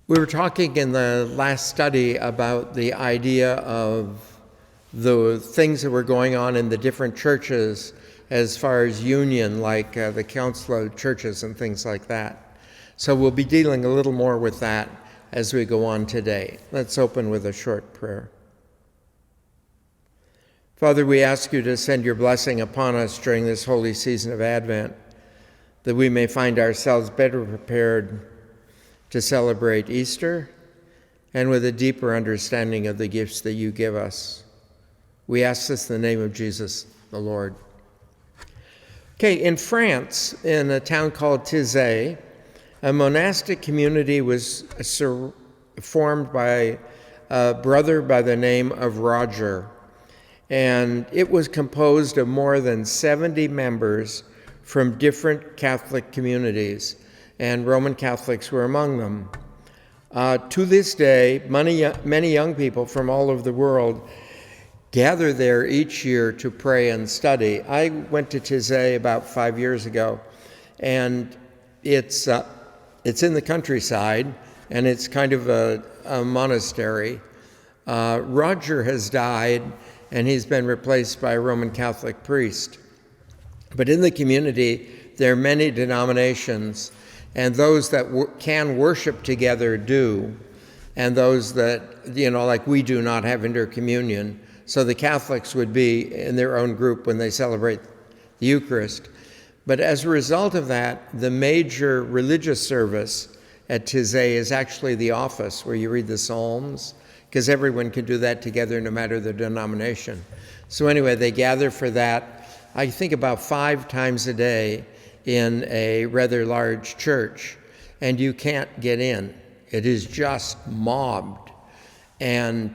We were talking in the last study about the idea of the things that were going on in the different churches as far as union, like the Council of Churches and things like that. So we'll be dealing a little more with that as we go on today. Let's open with a short prayer. Father, we ask you to send your blessing upon us during this holy season of Advent, that we may find ourselves better prepared to celebrate Easter and with a deeper understanding of the gifts that you give us. We ask this in the name of Jesus, the Lord. Okay, in France, in a town called Tizay, a monastic community was formed by a brother by the name of Roger. And it was composed of more than 70 members from different Catholic communities, and Roman Catholics were among them. To this day, many young people from all over the world gather there each year to pray and study. I went to Tizay about 5 years ago, and it's in the countryside, and it's kind of a monastery. Roger has died, and he's been replaced by a Roman Catholic priest. But in the community, there are many denominations, and those that can worship together do, and those that, like we do not have intercommunion. So the Catholics would be in their own group when they celebrate the Eucharist. But as a result of that, the major religious service at Tizay is actually the office where you read the Psalms, because everyone can do that together no matter the denomination. So anyway, they gather for that, I think about 5 times a day in a rather large church, and you can't get in. It is just mobbed. And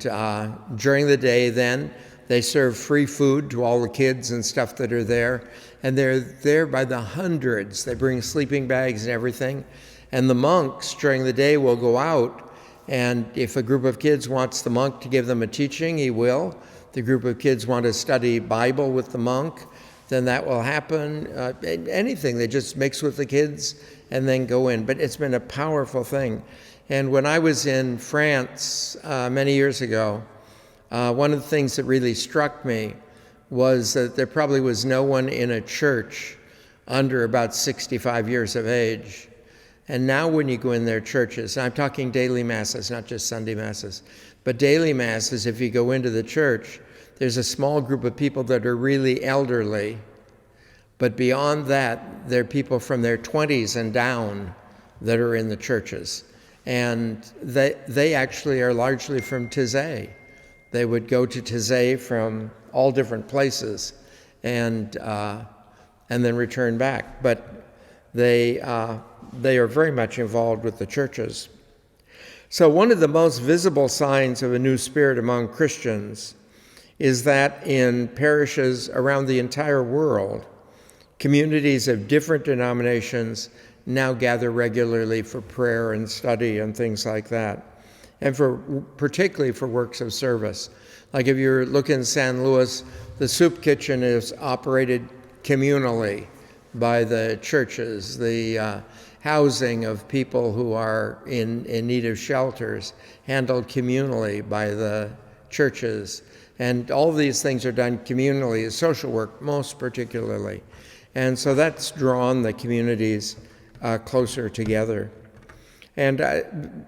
during the day then, they serve free food to all the kids and stuff that are there, and they're there by the hundreds. They bring sleeping bags and everything, and the monks during the day will go out, and if a group of kids wants the monk to give them a teaching, he will. The group of kids want to study Bible with the monk, then that will happen. Anything, they just mix with the kids and then go in. But it's been a powerful thing. And when I was in France many years ago, one of the things that really struck me was that there probably was no one in a church under about 65 years of age. And now when you go in their churches, and I'm talking daily masses, not just Sunday masses, but daily masses, if you go into the church, there's a small group of people that are really elderly, but beyond that, there are people from their 20s and down that are in the churches. And they actually are largely from Tizay. They would go to Tizay from all different places and then return back. But they are very much involved with the churches. So one of the most visible signs of a new spirit among Christians is that in parishes around the entire world, communities of different denominations now gather regularly for prayer and study and things like that, and particularly for works of service. Like if you look in San Luis, the soup kitchen is operated communally by the churches. The housing of people who are in need of shelters handled communally by the churches. And all these things are done communally, social work most particularly. And so that's drawn the communities closer together. And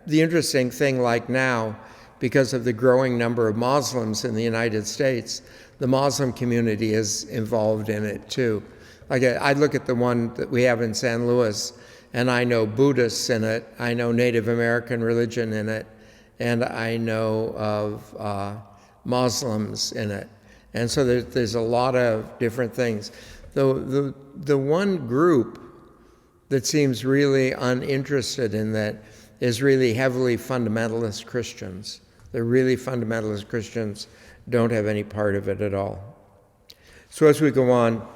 the interesting thing, like now, because of the growing number of Muslims in the United States, the Muslim community is involved in it too. Like I look at the one that we have in San Luis, and I know Buddhists in it, I know Native American religion in it, and I know of Muslims in it. And so there's a lot of different things. The one group that seems really uninterested in that is really heavily fundamentalist Christians. The really fundamentalist Christians don't have any part of it at all. So as we go on,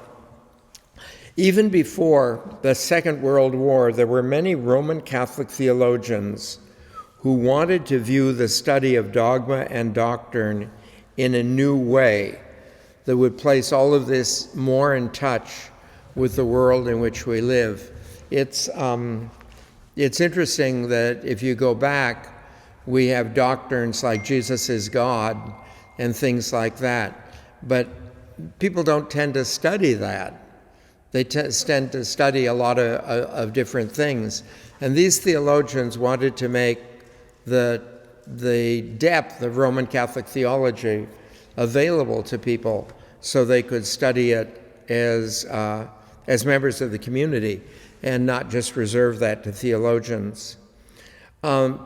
even before the Second World War, there were many Roman Catholic theologians who wanted to view the study of dogma and doctrine in a new way that would place all of this more in touch with the world in which we live. It's it's interesting that if you go back, we have doctrines like Jesus is God and things like that. But people don't tend to study that. They tend to study a lot of different things. And these theologians wanted to make the depth of Roman Catholic theology available to people so they could study it as members of the community and not just reserve that to theologians. I'll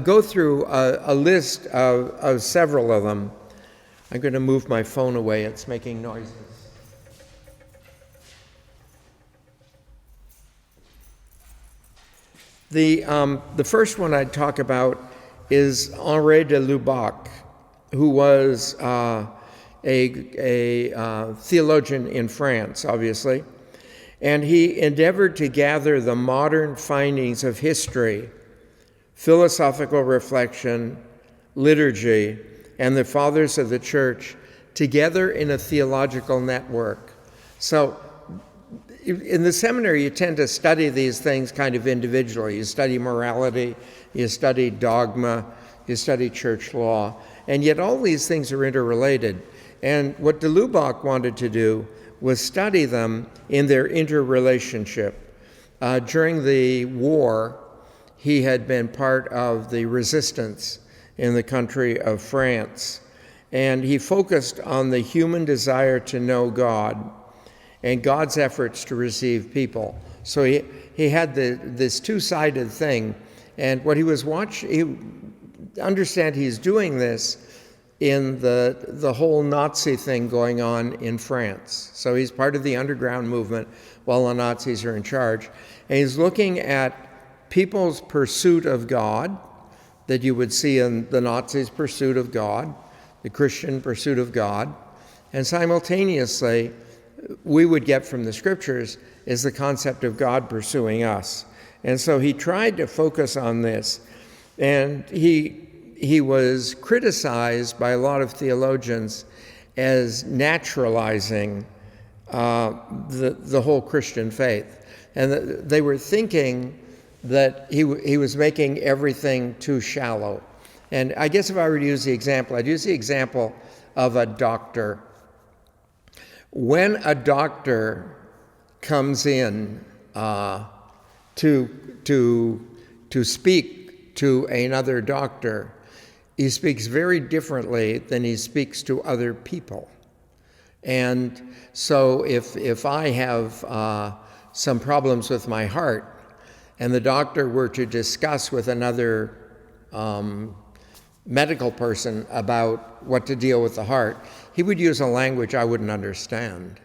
go through a list of several of them. I'm going to move my phone away. It's making noises. The first one I'd talk about is Henri de Lubac, who was a theologian in France, obviously, and he endeavored to gather the modern findings of history, philosophical reflection, liturgy, and the fathers of the church together in a theological network. So in the seminary, you tend to study these things kind of individually. You study morality, you study dogma, you study church law, and yet all these things are interrelated. And what de Lubac wanted to do was study them in their interrelationship. During the war, he had been part of the resistance in the country of France, and he focused on the human desire to know God and God's efforts to receive people. So he had this two-sided thing, and what he was understand he's doing this in the whole Nazi thing going on in France. So he's part of the underground movement while the Nazis are in charge, and he's looking at people's pursuit of God that you would see in the Nazis' pursuit of God, the Christian pursuit of God, and simultaneously we would get from the scriptures is the concept of God pursuing us. And so he tried to focus on this, and he was criticized by a lot of theologians as naturalizing the whole Christian faith. And they were thinking that he was making everything too shallow. And I guess if I were to use the example, I'd use the example of a doctor. When a doctor comes in to speak to another doctor, he speaks very differently than he speaks to other people. And so if I have some problems with my heart, and the doctor were to discuss with another medical person about what to deal with the heart, he would use a language I wouldn't understand.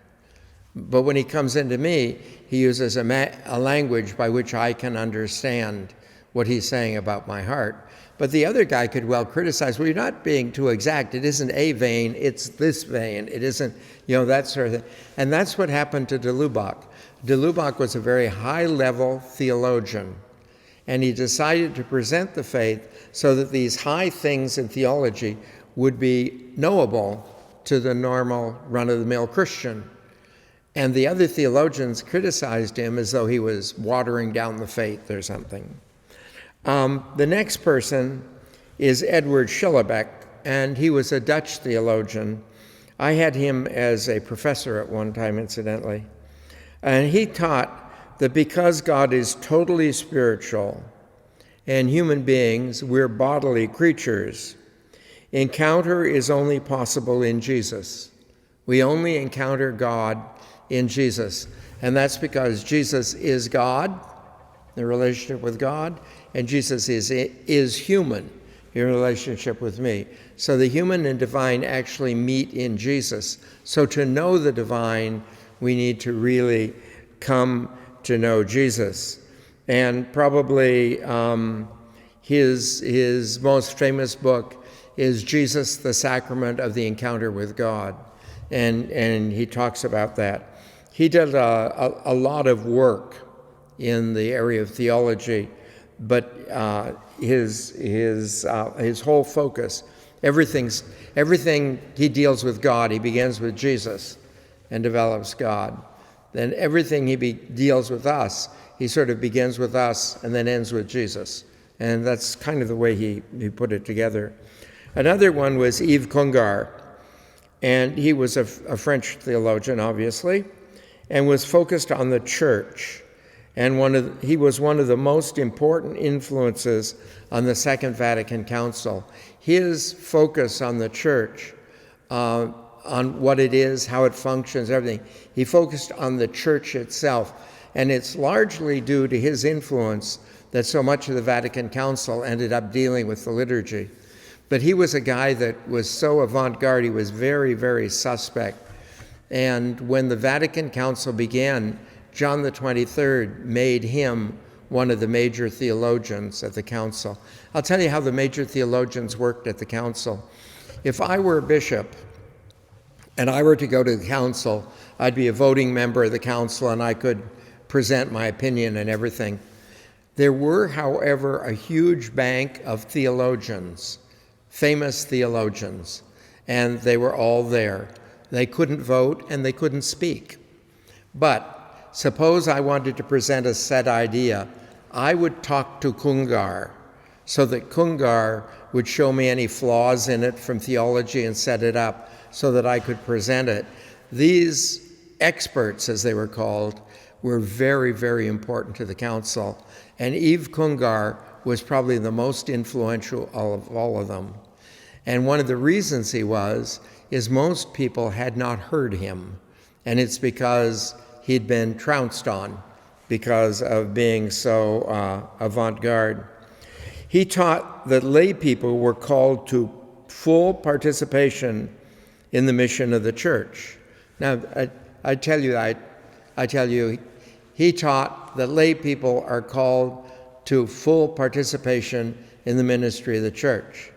But when he comes into me, he uses a language by which I can understand what he's saying about my heart. But the other guy could well criticize, well, you're not being too exact. It isn't a vein, it's this vein. It isn't, that sort of thing. And that's what happened to de Lubac. De Lubac was a very high-level theologian, and he decided to present the faith so that these high things in theology would be knowable to the normal run-of-the-mill Christian. And the other theologians criticized him as though he was watering down the faith or something. The next person is Edward Schillebeck, and he was a Dutch theologian. I had him as a professor at one time, incidentally. And he taught that because God is totally spiritual and human beings, we're bodily creatures, encounter is only possible in Jesus. We only encounter God in Jesus. And that's because Jesus is God, the relationship with God, and Jesus is human, in relationship with me. So the human and divine actually meet in Jesus. So to know the divine, we need to really come to know Jesus. And probably his most famous book is Jesus, the Sacrament of the Encounter with God. And he talks about that. He did a lot of work in the area of theology, but his whole focus, everything he deals with God, he begins with Jesus and develops God. Then everything he deals with us, He sort of begins with us and then ends with Jesus. And that's kind of the way he put it together. Another one was Yves Congar, and he was a French theologian, obviously, and was focused on the church. And he was one of the most important influences on the Second Vatican Council. His focus on the church, on what it is, how it functions, everything, he focused on the church itself. And it's largely due to his influence that so much of the Vatican Council ended up dealing with the liturgy. But he was a guy that was so avant-garde, he was very, very suspect. And when the Vatican Council began, John the 23rd made him one of the major theologians at the council. I'll tell you how the major theologians worked at the council. If I were a bishop and I were to go to the council, I'd be a voting member of the council and I could present my opinion and everything. There were, however, a huge bank of theologians, famous theologians, and they were all there. They couldn't vote and they couldn't speak. But suppose I wanted to present a set idea, I would talk to Congar so that Congar would show me any flaws in it from theology and set it up so that I could present it. These experts, as they were called, were very, very important to the council. And Yves Congar was probably the most influential of all of them. And one of the reasons he was is most people had not heard him. And it's because he'd been trounced on because of being so avant-garde. He taught that lay people were called to full participation in the mission of the church. Now, I tell you, he taught that lay people are called to full participation in the ministry of the church.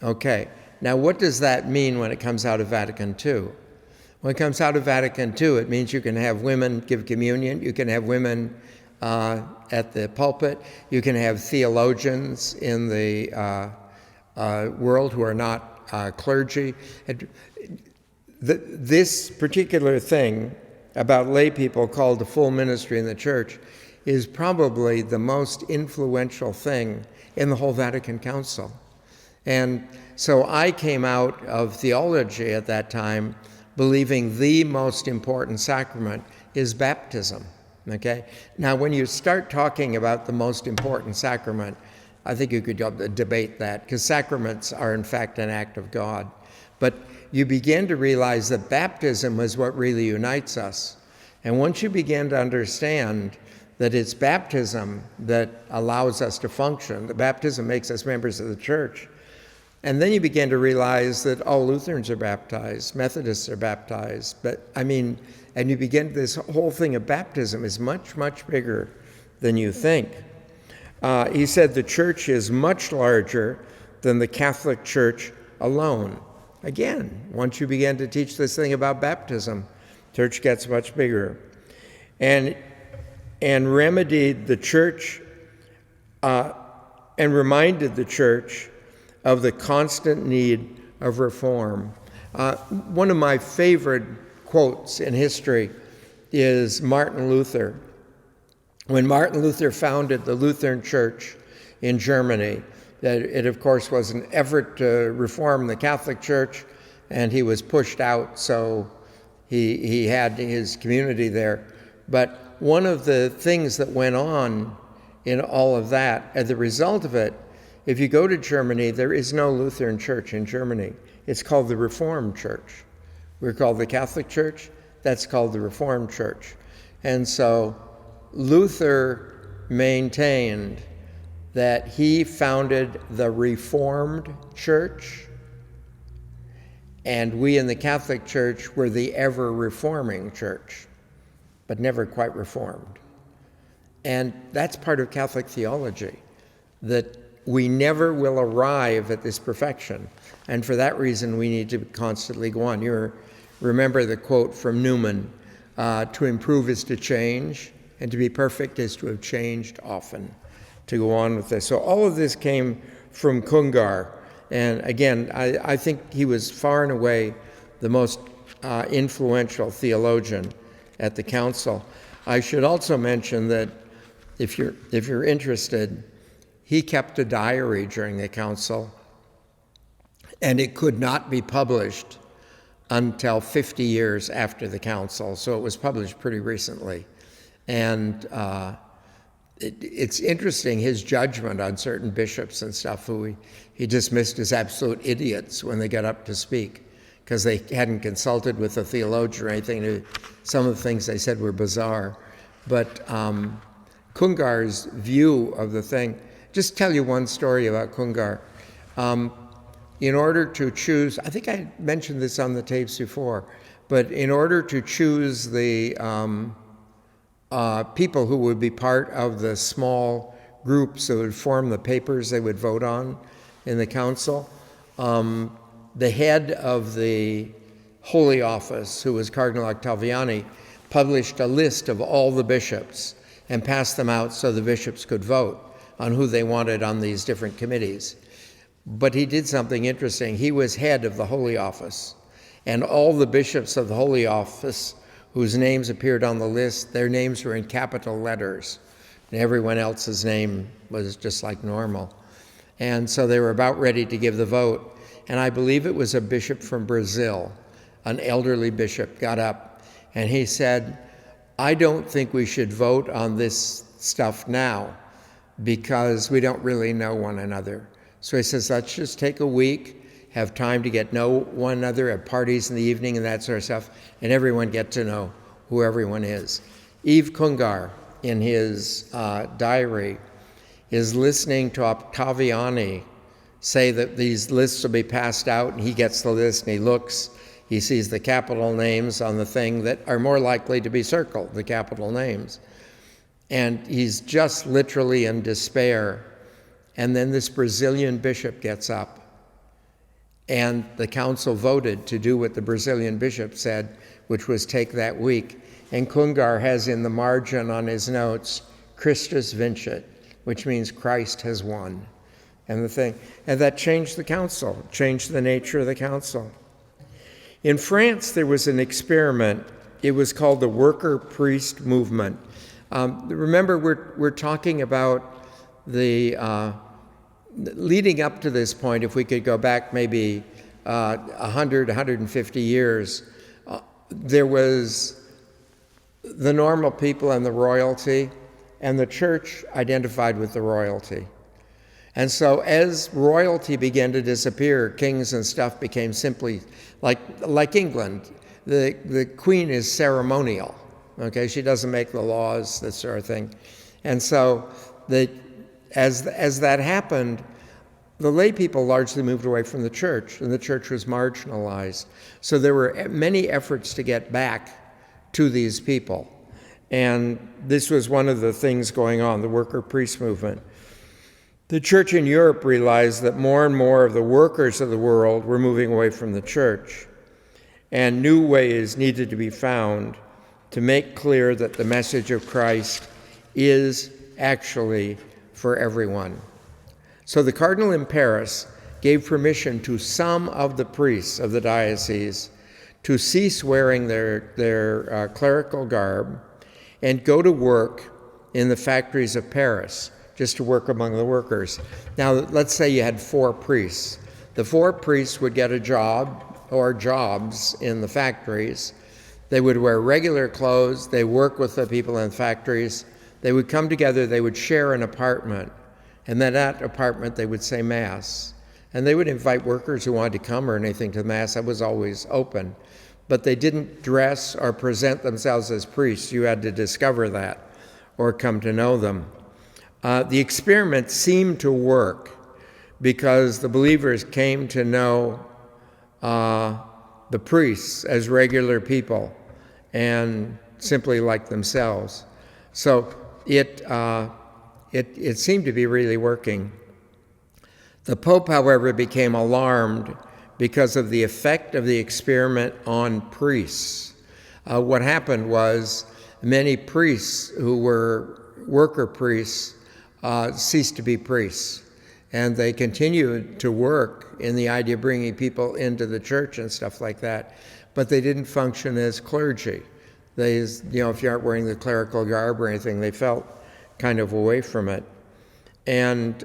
Okay, now what does that mean when it comes out of Vatican II? When it comes out of Vatican II, it means you can have women give communion, you can have women at the pulpit, you can have theologians in the world who are not clergy. This particular thing about lay people called to full ministry in the church is probably the most influential thing in the whole Vatican Council. And so I came out of theology at that time believing the most important sacrament is baptism, okay? Now, when you start talking about the most important sacrament, I think you could debate that, because sacraments are, in fact, an act of God. But you begin to realize that baptism is what really unites us. And once you begin to understand that it's baptism that allows us to function, the baptism makes us members of the church, and then you begin to realize that all Lutherans are baptized, Methodists are baptized, and you begin, this whole thing of baptism is much, much bigger than you think. He said the church is much larger than the Catholic Church alone. Again, once you begin to teach this thing about baptism, church gets much bigger. And remedied the church and reminded the church of the constant need of reform. One of my favorite quotes in history is Martin Luther. When Martin Luther founded the Lutheran Church in Germany, it of course was an effort to reform the Catholic Church, and he was pushed out, so he had his community there. But one of the things that went on in all of that, as a result of it, if you go to Germany, there is no Lutheran church in Germany. It's called the Reformed Church. We're called the Catholic Church. That's called the Reformed Church. And so Luther maintained that he founded the Reformed Church, and we in the Catholic Church were the ever-reforming church, but never quite reformed. And that's part of Catholic theology, that we never will arrive at this perfection. And for that reason, we need to constantly go on. You remember the quote from Newman, to improve is to change, and to be perfect is to have changed often, to go on with this. So all of this came from Congar. And again, I think he was far and away the most influential theologian at the council. I should also mention that if you're interested, he kept a diary during the council, and it could not be published until 50 years after the council, so it was published pretty recently. And it's interesting, his judgment on certain bishops and stuff who he dismissed as absolute idiots when they got up to speak, because they hadn't consulted with a theologian or anything. Some of the things they said were bizarre. But Kungar's view of the thing, just tell you one story about Kungar. In order to choose, I think I mentioned this on the tapes before, but in order to choose the people who would be part of the small groups that would form the papers they would vote on in the council, the head of the Holy Office, who was Cardinal Octaviani, published a list of all the bishops and passed them out so the bishops could vote on who they wanted on these different committees. But he did something interesting. He was head of the Holy Office, and all the bishops of the Holy Office whose names appeared on the list, their names were in capital letters, and everyone else's name was just like normal. And so they were about ready to give the vote, and I believe it was a bishop from Brazil, an elderly bishop, got up, and he said, "I don't think we should vote on this stuff now because we don't really know one another." So he says, let's just take a week, have time to get to know one another, have parties in the evening and that sort of stuff, and everyone get to know who everyone is. Yves Kungar, in his diary, is listening to Octaviani say that these lists will be passed out, and he gets the list and he looks, he sees the capital names on the thing that are more likely to be circled, the capital names. And he's just literally in despair. And then this Brazilian bishop gets up, and the council voted to do what the Brazilian bishop said, which was take that week. And Kungar has in the margin on his notes, Christus vincit, which means Christ has won. And that changed the council, changed the nature of the council. In France, there was an experiment. It was called the worker-priest movement. Remember, we're talking about the leading up to this point, if we could go back maybe 100, 150 years, there was the normal people and the royalty, and the church identified with the royalty. And so as royalty began to disappear, kings and stuff became simply like England. The queen is ceremonial, okay? She doesn't make the laws, that sort of thing. And so as that happened, the lay people largely moved away from the church, and the church was marginalized. So there were many efforts to get back to these people. And this was one of the things going on, the worker-priest movement. The church in Europe realized that more and more of the workers of the world were moving away from the church, and new ways needed to be found to make clear that the message of Christ is actually for everyone. So the cardinal in Paris gave permission to some of the priests of the diocese to cease wearing their clerical garb and go to work in the factories of Paris, just to work among the workers. Now, let's say you had 4 priests. The 4 priests would get a job or jobs in the factories. They would wear regular clothes. They work with the people in the factories. They would come together. They would share an apartment. And then at that apartment, they would say Mass. And they would invite workers who wanted to come or anything to the Mass. That was always open. But they didn't dress or present themselves as priests. You had to discover that or come to know them. The experiment seemed to work because the believers came to know the priests as regular people and simply like themselves. So it seemed to be really working. The Pope, however, became alarmed because of the effect of the experiment on priests. What happened was many priests who were worker priests ceased to be priests, and they continued to work in the idea of bringing people into the church and stuff like that, but they didn't function as clergy. if you aren't wearing the clerical garb or anything, they felt kind of away from it. And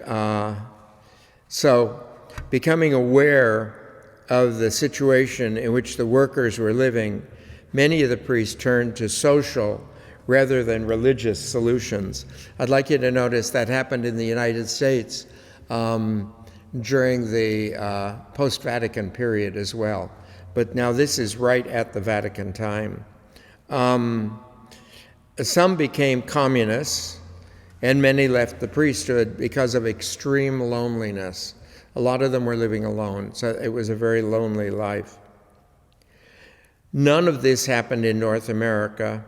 so becoming aware of the situation in which the workers were living, many of the priests turned to social rather than religious solutions. I'd like you to notice that happened in the United States during the post-Vatican period as well. But now this is right at the Vatican time. Some became communists, and many left the priesthood because of extreme loneliness. A lot of them were living alone, so it was a very lonely life. None of this happened in North America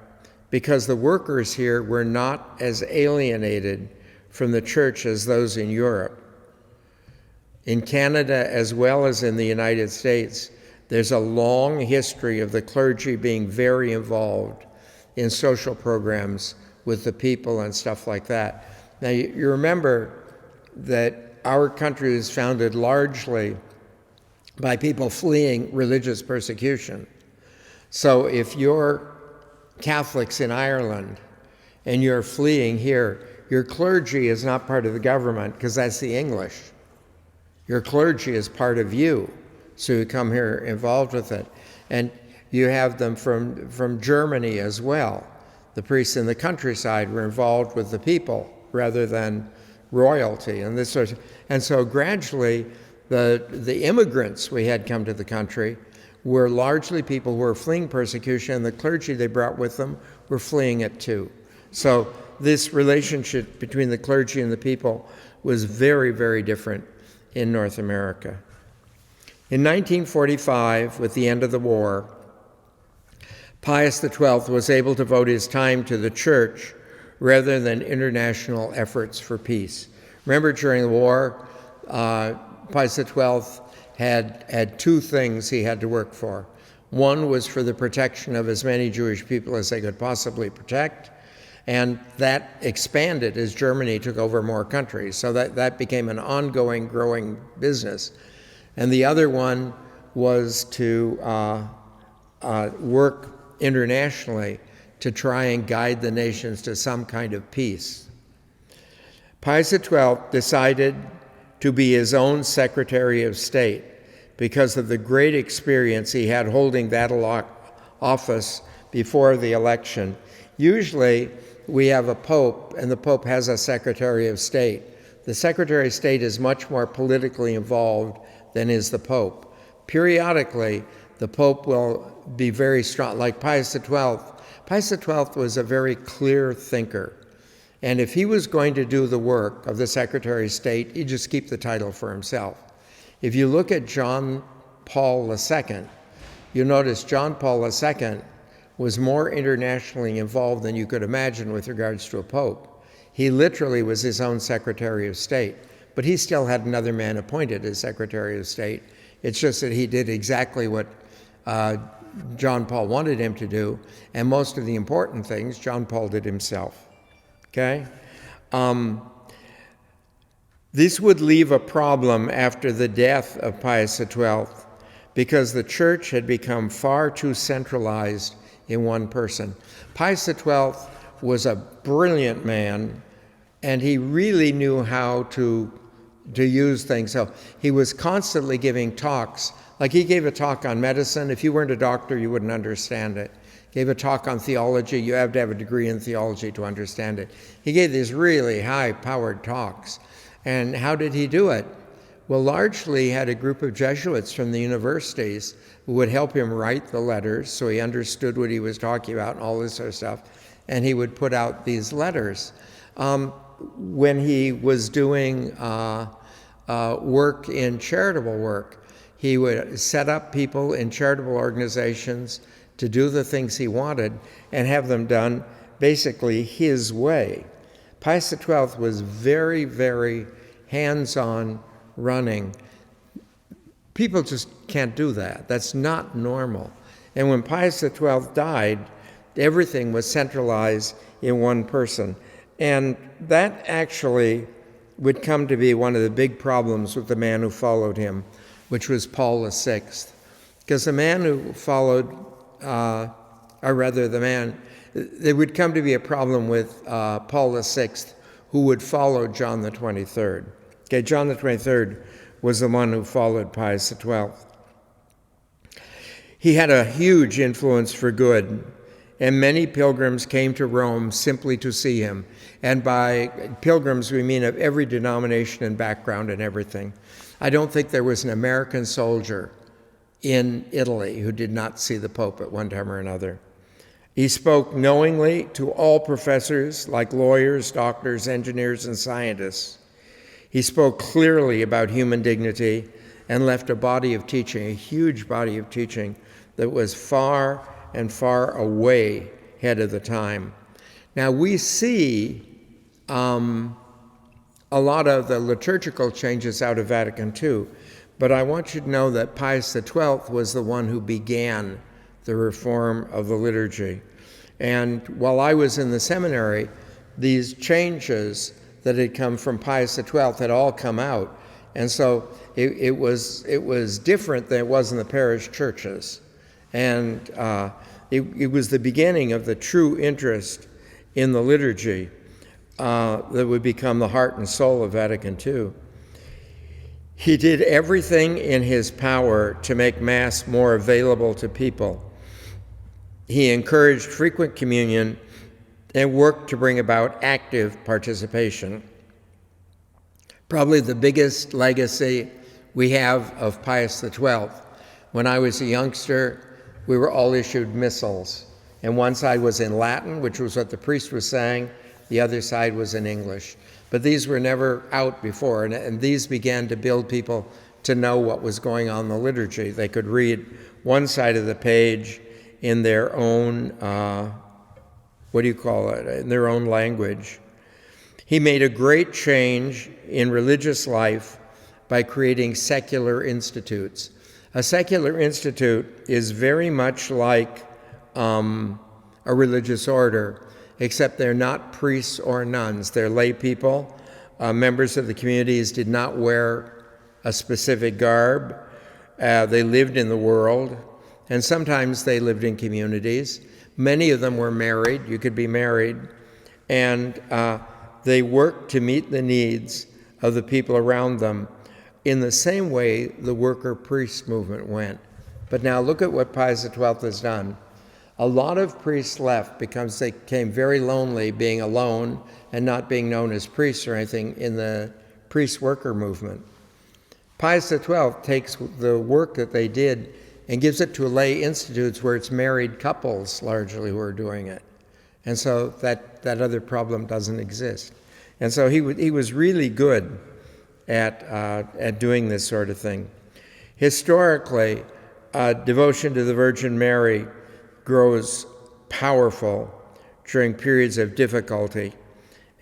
because the workers here were not as alienated from the church as those in Europe. In Canada, as well as in the United States, there's a long history of the clergy being very involved in social programs with the people and stuff like that. Now, you remember that our country was founded largely by people fleeing religious persecution. So if you're Catholics in Ireland and you're fleeing here, your clergy is not part of the government because that's the English. Your clergy is part of you, so you come here involved with it. And you have them from Germany as well. The priests in the countryside were involved with the people rather than royalty and this sort of, and so gradually the immigrants we had come to the country were largely people who were fleeing persecution, and the clergy they brought with them were fleeing it too. So this relationship between the clergy and the people was very, very different in North America. In 1945, with the end of the war, Pius XII was able to devote his time to the church rather than international efforts for peace. Remember, during the war, Pius XII had two things he had to work for. One was for the protection of as many Jewish people as they could possibly protect, and that expanded as Germany took over more countries. So that became an ongoing, growing business. And the other one was to work internationally to try and guide the nations to some kind of peace. Pius XII decided to be his own Secretary of State because of the great experience he had holding that office before the election. Usually we have a pope, and the pope has a Secretary of State. The Secretary of State is much more politically involved than is the pope. Periodically, the pope will be very strong, like Pius XII. Pius XII was a very clear thinker. And if he was going to do the work of the Secretary of State, he'd just keep the title for himself. If you look at John Paul II, you'll notice John Paul II was more internationally involved than you could imagine with regards to a pope. He literally was his own Secretary of State, but he still had another man appointed as Secretary of State. It's just that he did exactly what John Paul wanted him to do, and most of the important things John Paul did himself. Okay? This would leave a problem after the death of Pius XII because the church had become far too centralized in one person. Pius XII was a brilliant man, and he really knew how to use things. So he was constantly giving talks. Like he gave a talk on medicine. If you weren't a doctor, you wouldn't understand it. Gave a talk on theology. You have to have a degree in theology to understand it. He gave these really high-powered talks. And how did he do it? Well, largely he had a group of Jesuits from the universities who would help him write the letters so he understood what he was talking about and all this sort of stuff. And he would put out these letters. When he was doing work in charitable work, he would set up people in charitable organizations to do the things he wanted and have them done basically his way. Pius XII was very, very hands-on running. People just can't do that. That's not normal. And when Pius XII died, everything was centralized in one person. And that actually would come to be one of the big problems with the man who followed him, which was Paul VI. Because the man who followed, or rather the man, there would come to be a problem with Paul VI, who would follow John the 23rd. Okay, John the 23rd was the one who followed Pius XII. He had a huge influence for good, and many pilgrims came to Rome simply to see him. And by pilgrims, we mean of every denomination and background and everything. I don't think there was an American soldier in Italy who did not see the Pope at one time or another. He spoke knowingly to all professors, like lawyers, doctors, engineers, and scientists. He spoke clearly about human dignity and left a body of teaching, a huge body of teaching that was far and far away ahead of the time. Now we see a lot of the liturgical changes out of Vatican II, but I want you to know that Pius XII was the one who began the reform of the liturgy. And while I was in the seminary, these changes that had come from Pius XII had all come out. And so it was different than it was in the parish churches. And it was the beginning of the true interest in the liturgy that would become the heart and soul of Vatican II. He did everything in his power to make Mass more available to people. He encouraged frequent communion and worked to bring about active participation. Probably the biggest legacy we have of Pius XII. When I was a youngster, we were all issued missals, and one side was in Latin, which was what the priest was saying, the other side was in English. But these were never out before, and these began to build people to know what was going on in the liturgy. They could read one side of the page in their own, in their own language. He made a great change in religious life by creating secular institutes. A secular institute is very much like a religious order, except they're not priests or nuns. They're lay people. Members of the communities did not wear a specific garb. They lived in the world, and sometimes they lived in communities. Many of them were married. You could be married. And they worked to meet the needs of the people around them in the same way the worker-priest movement went. But now look at what Pius XII has done. A lot of priests left because they became very lonely being alone and not being known as priests or anything in the priest-worker movement. Pius XII takes the work that they did and gives it to lay institutes where it's married couples largely who are doing it. And so that other problem doesn't exist. And so he was really good at doing this sort of thing. Historically, devotion to the Virgin Mary grows powerful during periods of difficulty,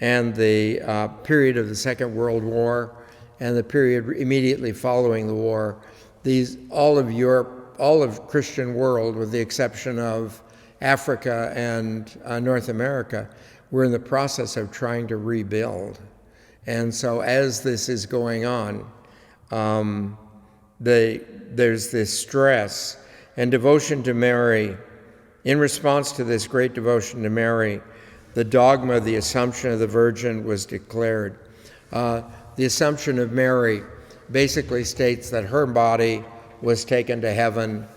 and the period of the Second World War and the period immediately following the war. All of Europe, all of Christian world, with the exception of Africa and North America, were in the process of trying to rebuild. And so as this is going on, there's this stress, and devotion to Mary. In response to this great devotion to Mary, the dogma of the Assumption of the Virgin was declared. The Assumption of Mary basically states that her body was taken to heaven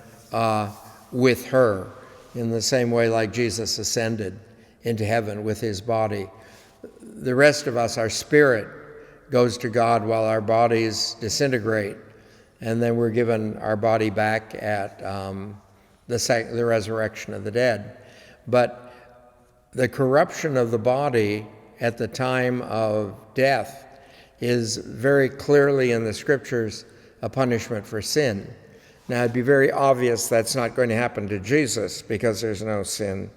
with her, in the same way like Jesus ascended into heaven with his body. The rest of us, our spirit, goes to God while our bodies disintegrate, and then we're given our body back at the resurrection of the dead. But the corruption of the body at the time of death is very clearly in the scriptures a punishment for sin. Now, it'd be very obvious that's not going to happen to Jesus because there's no sin.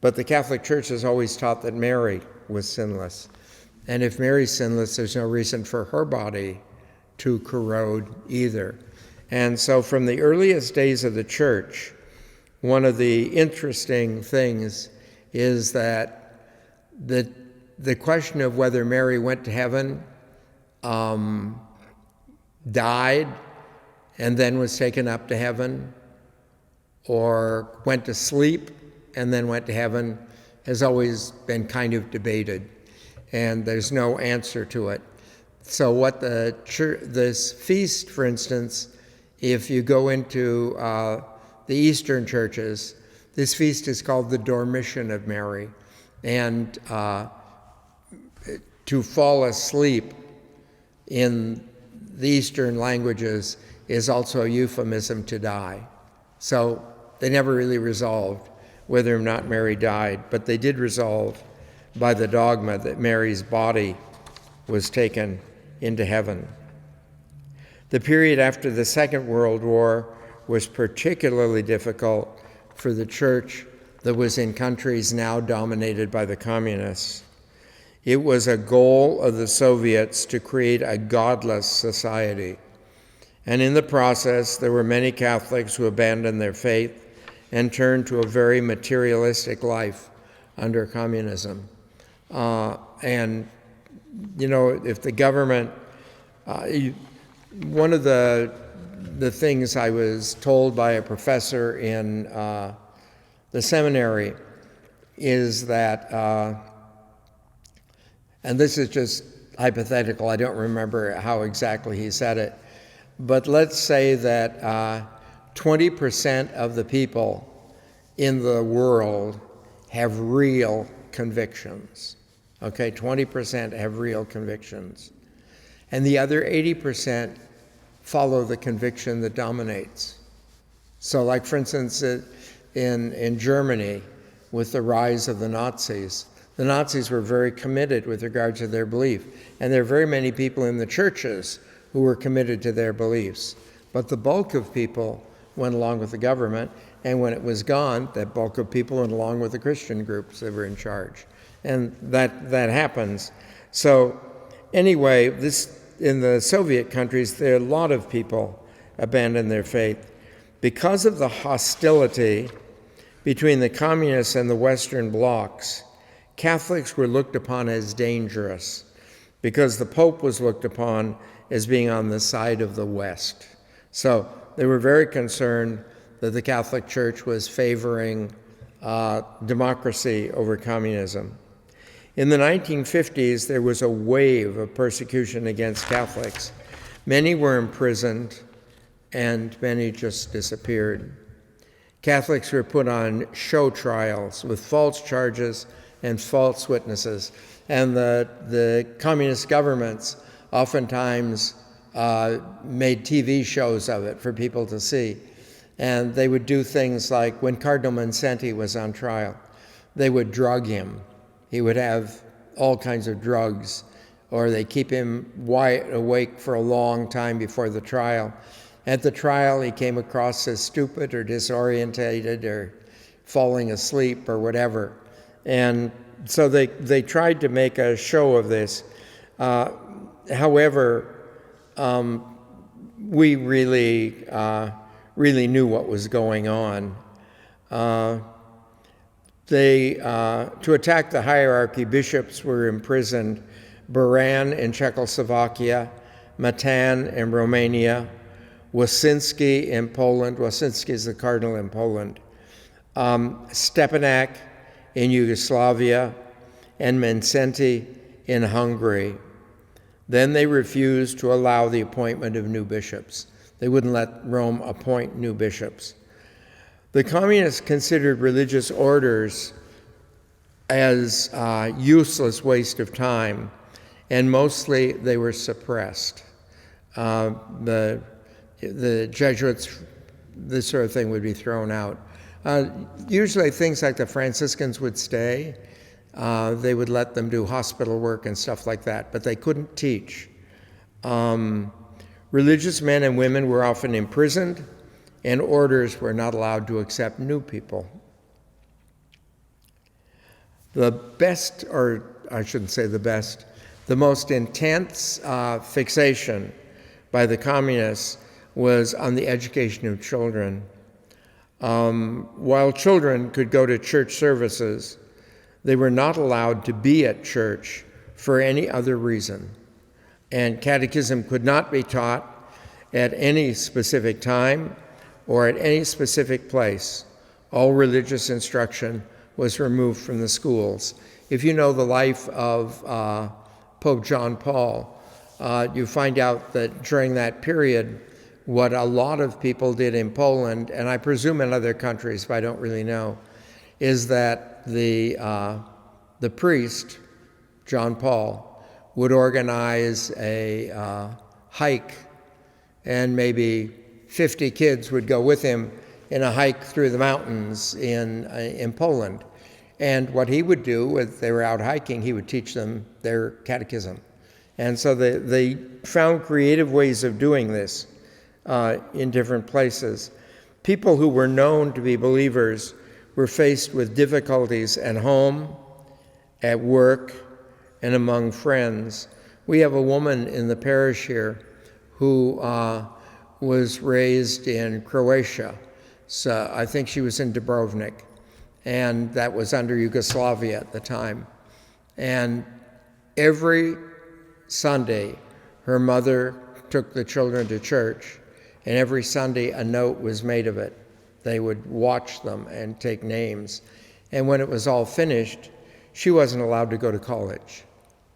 But the Catholic Church has always taught that Mary was sinless. And if Mary's sinless, there's no reason for her body to corrode either. And so from the earliest days of the Church, one of the interesting things is that the question of whether Mary went to heaven, died, and then was taken up to heaven, or went to sleep and then went to heaven has always been kind of debated, and there's no answer to it. So what this feast, for instance, if you go into the Eastern churches, this feast is called the Dormition of Mary. And to fall asleep in the Eastern languages is also a euphemism to die. So they never really resolved whether or not Mary died, but they did resolve by the dogma that Mary's body was taken into heaven. The period after the Second World War was particularly difficult for the church that was in countries now dominated by the communists. It was a goal of the Soviets to create a godless society. And in the process, there were many Catholics who abandoned their faith and turned to a very materialistic life under communism. And, you know, if the government, one of the things I was told by a professor in the seminary is that, and this is just hypothetical, I don't remember how exactly he said it, but let's say that 20% of the people in the world have real convictions. Okay, 20% have real convictions. And the other 80% follow the conviction that dominates. So like, for instance, in Germany, with the rise of the Nazis were very committed with regard to their belief. And there are very many people in the churches who were committed to their beliefs. But the bulk of people went along with the government, and when it was gone, that bulk of people went along with the Christian groups that were in charge. And that happens. So anyway, in the Soviet countries, there are a lot of people abandoned their faith. Because of the hostility between the communists and the Western blocs, Catholics were looked upon as dangerous because the Pope was looked upon as being on the side of the West. So they were very concerned that the Catholic Church was favoring democracy over communism. In the 1950s, there was a wave of persecution against Catholics. Many were imprisoned, and many just disappeared. Catholics were put on show trials with false charges and false witnesses. And the communist governments oftentimes made TV shows of it for people to see. And they would do things like, when Cardinal Mindszenty was on trial, they would drug him. He would have all kinds of drugs, or they keep him wide awake for a long time before the trial. At the trial, he came across as stupid or disorientated or falling asleep or whatever. And so they tried to make a show of this. However, we really knew what was going on. To attack the hierarchy, bishops were imprisoned. Baran in Czechoslovakia, Matan in Romania, Wasinski in Poland. Wasinski is the cardinal in Poland. Stepanek in Yugoslavia, and Mindszenty in Hungary. Then they refused to allow the appointment of new bishops. They wouldn't let Rome appoint new bishops. The communists considered religious orders as a useless waste of time, and mostly they were suppressed. The Jesuits, this sort of thing would be thrown out. Usually things like the Franciscans would stay. They would let them do hospital work and stuff like that, but they couldn't teach. Religious men and women were often imprisoned, and orders were not allowed to accept new people. The best, or I shouldn't say the best, the most intense fixation by the communists was on the education of children. While children could go to church services, they were not allowed to be at church for any other reason. And catechism could not be taught at any specific time or at any specific place. All religious instruction was removed from the schools. If you know the life of Pope John Paul, you find out that during that period, what a lot of people did in Poland, and I presume in other countries, but I don't really know, is that the priest, John Paul, would organize a hike, and maybe 50 kids would go with him in a hike through the mountains in Poland. And what he would do, if they were out hiking, he would teach them their catechism. And so they found creative ways of doing this in different places. People who were known to be believers were faced with difficulties at home, at work, and among friends. We have a woman in the parish here who was raised in Croatia. So I think she was in Dubrovnik, and that was under Yugoslavia at the time. And every Sunday, her mother took the children to church, and every Sunday a note was made of it. They would watch them and take names. And when it was all finished, she wasn't allowed to go to college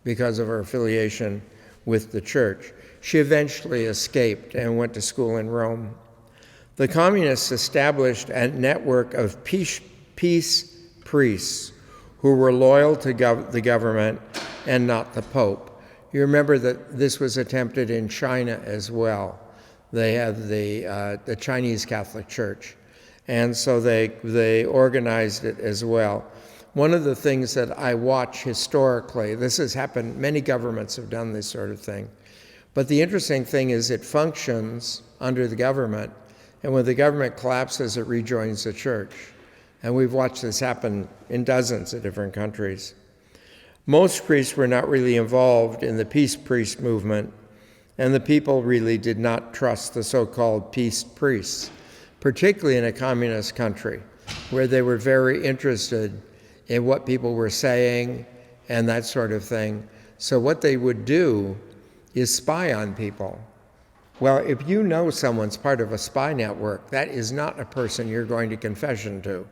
because of her affiliation with the church. She eventually escaped and went to school in Rome. The communists established a network of peace priests who were loyal to the government and not the Pope. You remember that this was attempted in China as well. They have the Chinese Catholic Church, and so they organized it as well. One of the things that I watch historically, this has happened, many governments have done this sort of thing, but the interesting thing is it functions under the government, and when the government collapses, it rejoins the church. And we've watched this happen in dozens of different countries. Most priests were not really involved in the peace priest movement, and the people really did not trust the so-called peace priests, particularly in a communist country, where they were very interested in what people were saying and that sort of thing. So what they would do is spy on people. Well, if you know someone's part of a spy network, that is not a person you're going to confession to.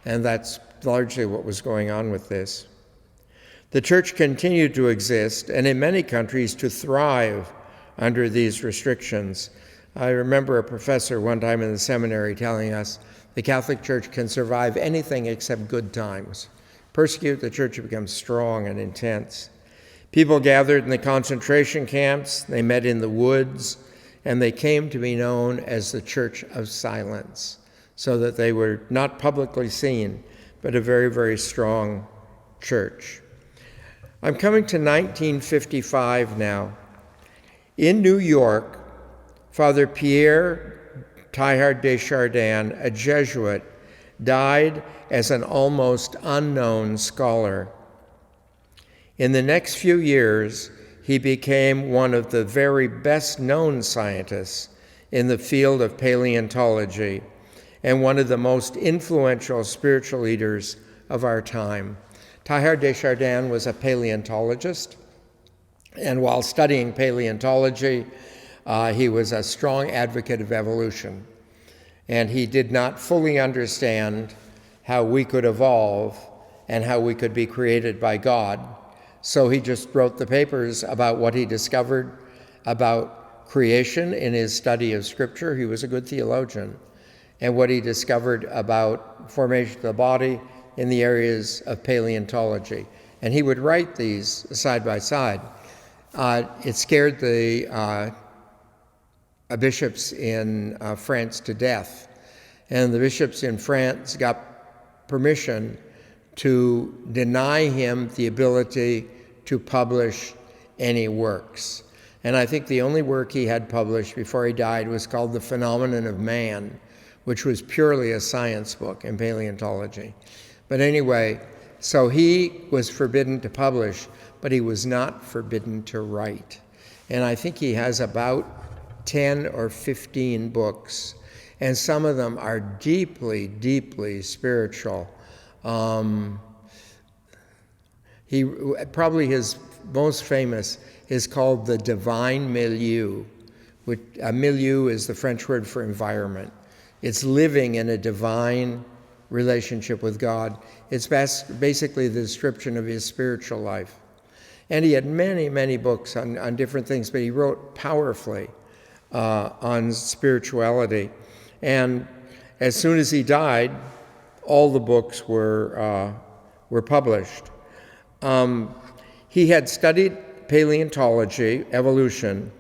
And that's largely what was going on with this. The church continued to exist, and in many countries to thrive under these restrictions. I remember a professor one time in the seminary telling us the Catholic Church can survive anything except good times. Persecute the church, it becomes strong and intense. People gathered in the concentration camps, they met in the woods, and they came to be known as the Church of Silence, so that they were not publicly seen, but a very, very strong church. I'm coming to 1955 now. In New York, Father Pierre Teilhard de Chardin, a Jesuit, died as an almost unknown scholar. In the next few years, he became one of the very best-known scientists in the field of paleontology and one of the most influential spiritual leaders of our time. Teilhard de Chardin was a paleontologist, and while studying paleontology, he was a strong advocate of evolution. And he did not fully understand how we could evolve and how we could be created by God. So he just wrote the papers about what he discovered about creation in his study of Scripture. He was a good theologian. And what he discovered about formation of the body in the areas of paleontology. And he would write these side by side. It scared the bishops in France to death. And the bishops in France got permission to deny him the ability to publish any works. And I think the only work he had published before he died was called The Phenomenon of Man, which was purely a science book in paleontology. But anyway, so he was forbidden to publish, but he was not forbidden to write. And I think he has about 10 or 15 books, and some of them are deeply, deeply spiritual. Probably his most famous is called The Divine Milieu, milieu is the French word for environment. It's living in a divine relationship with God. It's basically the description of his spiritual life. And he had many, many books on different things, but he wrote powerfully on spirituality. And as soon as he died, all the books were published. He had studied paleontology, evolution,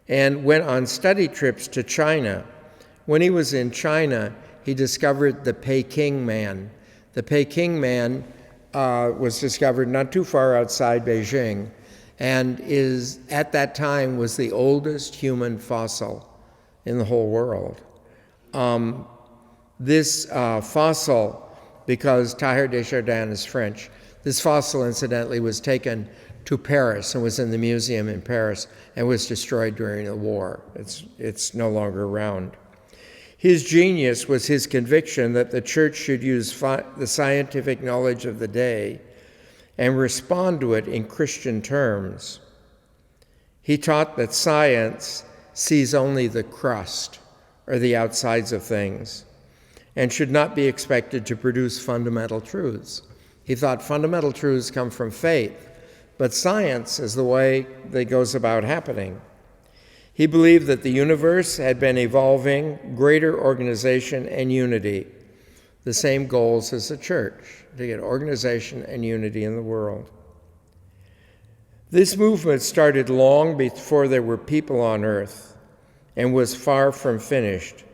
and went on study trips to China. When he was in China, he discovered the Peking man. The Peking man was discovered not too far outside Beijing, and at that time was the oldest human fossil in the whole world. This fossil, because Teilhard de Chardin is French, this fossil incidentally was taken to Paris and was in the museum in Paris and was destroyed during the war. It's no longer around. His genius was his conviction that the church should use the scientific knowledge of the day and respond to it in Christian terms. He taught that science sees only the crust or the outsides of things and should not be expected to produce fundamental truths. He thought fundamental truths come from faith, but science is the way that goes about happening. He believed that the universe had been evolving greater organization and unity, the same goals as the church, to get organization and unity in the world. This movement started long before there were people on earth and was far from finished.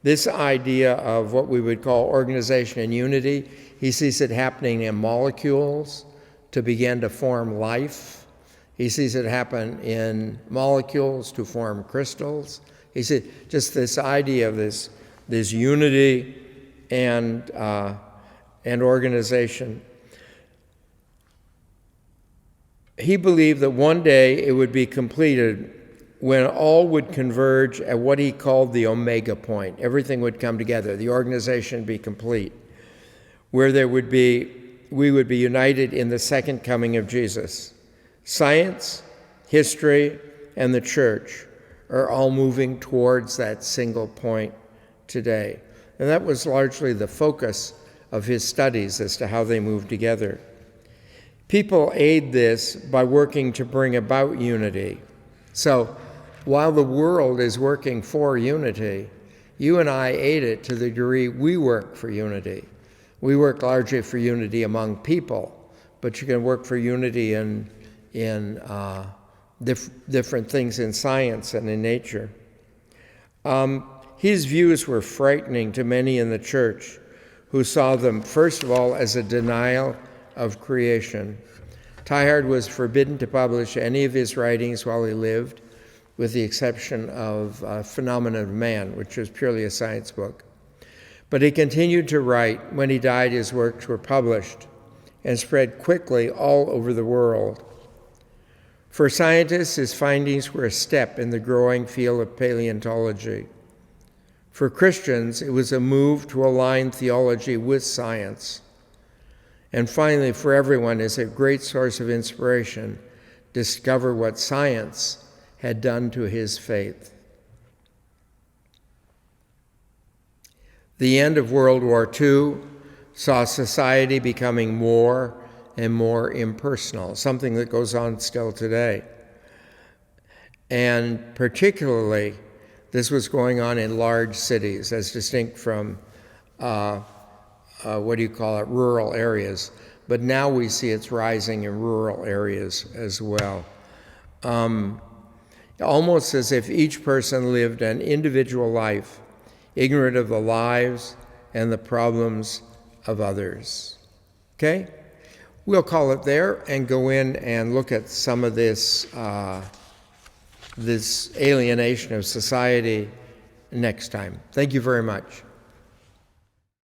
This idea of what we would call organization and unity, he sees it happening in molecules to begin to form life. He sees it happen in molecules to form crystals. He sees just this idea of this unity and organization. He believed that one day it would be completed when all would converge at what he called the omega point. Everything would come together. The organization would be complete, where we would be united in the second coming of Jesus. Science, history, and the church are all moving towards that single point today. And that was largely the focus of his studies as to how they move together. People aid this by working to bring about unity. So while the world is working for unity, you and I aid it to the degree we work for unity. We work largely for unity among people, but you can work for unity in different things in science and in nature. His views were frightening to many in the church who saw them, first of all, as a denial of creation. Teilhard was forbidden to publish any of his writings while he lived, with the exception of Phenomena of Man, which was purely a science book. But he continued to write. When he died, his works were published and spread quickly all over the world. For scientists, his findings were a step in the growing field of paleontology. For Christians, it was a move to align theology with science. And finally, for everyone, is a great source of inspiration to discover what science had done to his faith. The end of World War II saw society becoming more and more impersonal, something that goes on still today. And particularly, this was going on in large cities, as distinct from, rural areas. But now we see it's rising in rural areas as well. Almost as if each person lived an individual life, ignorant of the lives and the problems of others. Okay? We'll call it there and go in and look at some of this alienation of society next time. Thank you very much.